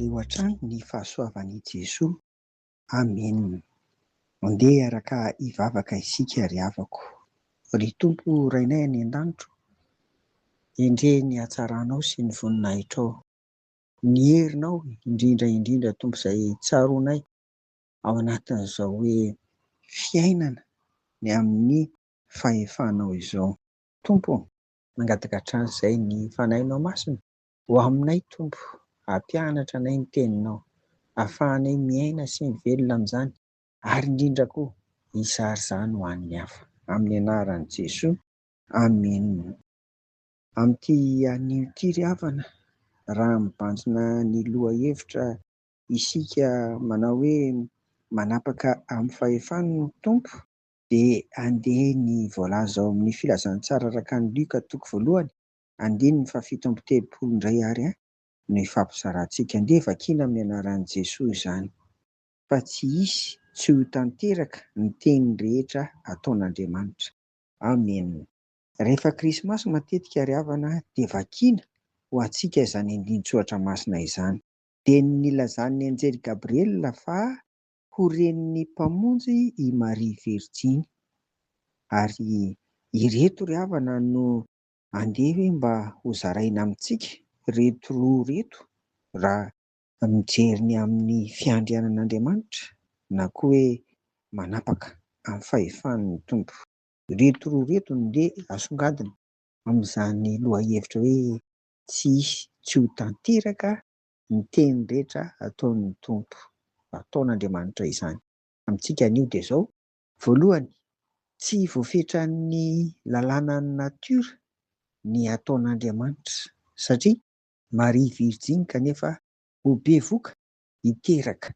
aminareo hatrany ny fahasoavan'i Jesoa. Amen. Mandeha araka hivavaka isika ry havako. Ry Tompo rainay any an-danitro, endre ny hatsaranao sy ny voninahitrao. Ny herinao indrindra indrindra Tompo izay tsaronay ao anatin'izao hoe fiainana ny amin'ny fahefanao izao. Tompo, mangataka hatrany izay ny fanahinao masina ho aminay Tompo, hampianatra anay ny teninao, ahafahanay miaina sy mivelona amin'izany, ary indrindra koa hisary izany ho an'ny hafa. Amin'ny anaran'i Jesoa, amen. Amin'ity an'ity ry havana, raha mibanjina ny lohahevitra isika manao hoe manapaka amin'ny fahefan'ny Tompo, dia andeha ny voalaza ao amin'ny filazantsara araka ny Luka 1:7-7 indray ary no ifampizarantsika. Andeha vakiana amin'ny anaran'i Jesoa izany. Fa tsy hisy, tsy ho tanteraka ny teny rehetra ataon'Andriamanitra. Amen. Rehefa Krismasy matetika ry havana dia vakiana ho antsika izany andinin-tsoatra masina izany. Dia nilazan'ny anjely Gabriela fa ho renin'ny mpamonjy i Maria Verjiny. Ari ireto ry havana no andeha hoe mba ho zaraina amintsika reto roa reto, raha mijery ny amin'ny fiandrianan'Andriamanitra na koa hoe manapaka amin'ny fahefan'ny Tompo. Reto roa reto no ndeha asongadina amin'izany lohahevitra hoe tsy hisy, tsy ho tanteraka ny teny rehetra ataon'ny Tompo, ataon'Andriamanitra izany. Amintsika anio dia izao: voalohany, tsy voafetran'ny lalànan'ny natiora ny ataon'Andriamanitra, satria Maria Virjiny kanefa ho bevoka hiteraka.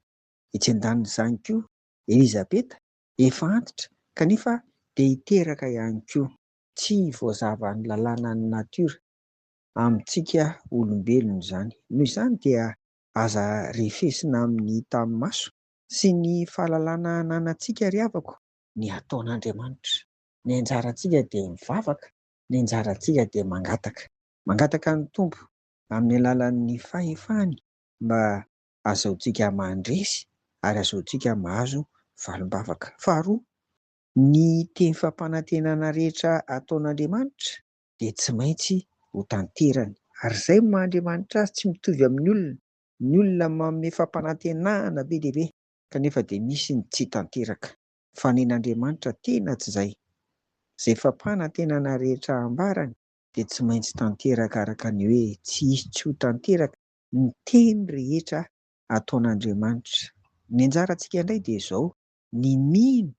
Etsy andanin'izany koa Elizabeta efa antitra kanefa dia hiteraka ihany koa. Tsy voazava ny lalànan'ny natiora, amintsika olombelona izany. Noho izany dia aza refesina amin'ny tanimaso sy ny fahalalana ananantsika ry havako ny ataon'Andriamanitra. Ny anjarantsika dia mivavaka, ny anjarantsika dia mangataka ny Tompo amin'ny alalan'ny fahefany mba ahazoantsika mandresy ary ahazoantsika mahazo valim-bavaka. Faharoa, ny teny fampanantenana rehetra ataon'Andriamanitra dia tsy maintsy ho tanterany, ary izay ny maha-Andriamanitra azy tsy mitovy amin'ny olona. Ny olona manome fampanantenana be dia be kanefa dia misy ny tsy tanteraka, fa ny an'Andriamanitra tena tsy izay. Izay fampanantenana rehetra ambarany dia tsy maintsy tanteraka, araka ny hoe tsy hisy, tsy ho tanteraka ny teny rehetra ataon'Andriamanitra. Ny anjarantsika indray dia izao: ny mino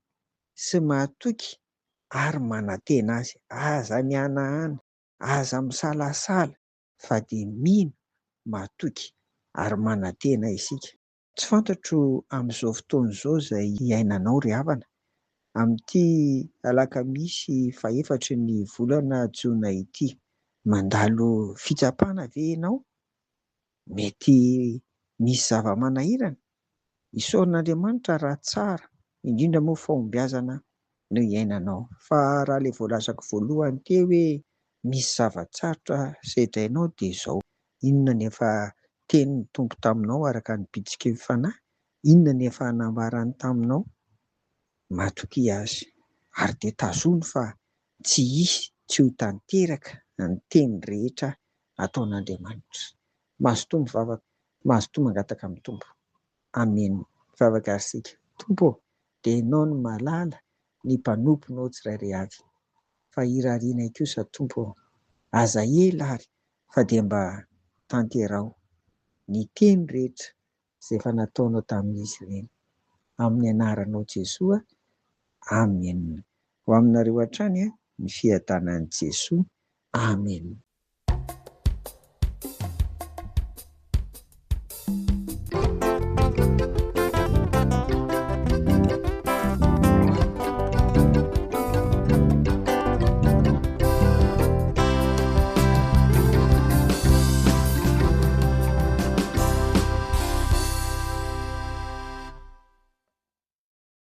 sy mahatoky ary manantena azy. Aza mihanahana, aza misalasala, fa dia mino, mahatoky ary manantena isika. Tsy fantatro amin'izao fotoana izao izay iainanao ry havana, amin'ity alakamisy 4 volana Jona ity, mandalo fitsapana ve ianao? Mety misy zava-manahirana? Isaorin'Andriamanitra raha tsara, indrindra moa fahombiazana no iainanao. Fa raha ilay voalazako voalohany teo hoe misy zavatsarotra sedrainao dia izao: inona ny efa tenin'ny Tompo taminao araka ny pitsika ny fanahy? Inona ny efa hanambarany taminao? Matoki azy ary dia tazony fa tsy hisy, tsy ho tanteraka ny teny rehetra ataon'Andriamanitra. Mazotoa mivavaka, mazotoa mangataka amin'ny Tompo. Amen. Mivavaka ary isika. Tompo, dia ianao no mahalala ny mpanomponao tsirairay avy, fa irarianay kosa Tompo, aza ela ary fa dia mba tanterao ny teny rehetra izay efa nataonao tamin'izy ireny. Amin'ny anaranao Jesoa, amen. Ho aminareo hatrany ny fiadanan'i Jesoa, amen.